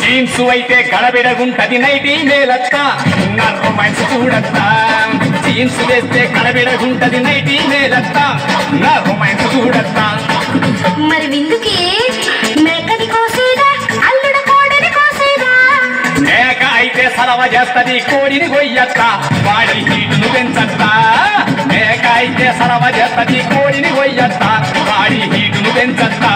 jeans అయితే గడబిడగుంటది nightie మేలత్త నా romance చూడత్తా jeans వేస్తే గడబిడగుంటది నైటీ మేలత్త నా రొమాన్స్ చూడత్తా మరి విందుకి మేకని కోసేదా అల్లుడ కోడిని కోసేదా మేక అయితే సలవ చేస్తది కోడిని కొయ్యత్త వాడి హీటును పెంచత్తా మేక అయితే సలవ చేస్తది కోడిని కొయ్యత్త వాడి హీటును పెంచత్తా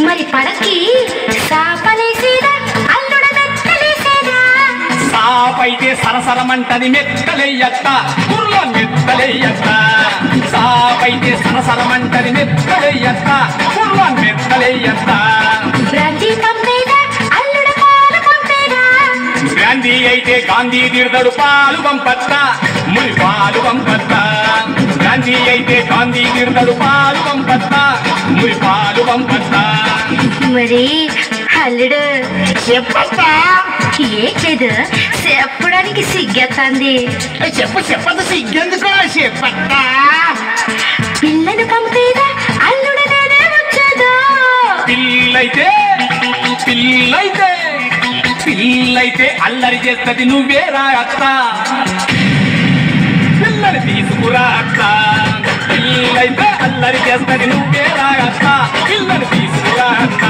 మరి పడకి సాపలేసేదా అల్లుడ మెత్తలేసేదా సాపైతే సరసరమంటది మెత్తలెయ్యత్త కుర్లో మెత్తలెయ్యత్త సాపైతే సరసరమంటది మెత్తలెయ్యత్త కుర్లో మెత్తలెయ్యత్త బ్రాంతి పంపేదా అల్లుడ పాలు పంపేదా గాంధీ అయితే గాంధీ తిడతాడు పాలు పంపత్త మురి పాలు పంపత్త గాంధీ అయితే గాంధీ తిడతాడు పాలు పంపత్త మురి పాలు పంపత్త మరి అల్లుడు చెప్పత్తా ఏట్లేదు చెప్పడానికి సిగ్గెత్తంది చెప్పదు సిగ్గెందుకో చెప్పత్తా పిల్లను పంపేదా అల్లుడు నేనే వచ్చేదా పిల్లైతే పిల్లైతే పిల్లైతే అల్లరి చేస్తది నువ్వేరా అత్త పిల్లని తీసుకురా అత్త పిల్లైతే అల్లరి చేస్తది నువ్వేరా అత్త పిల్లని తీసుకురా అత్త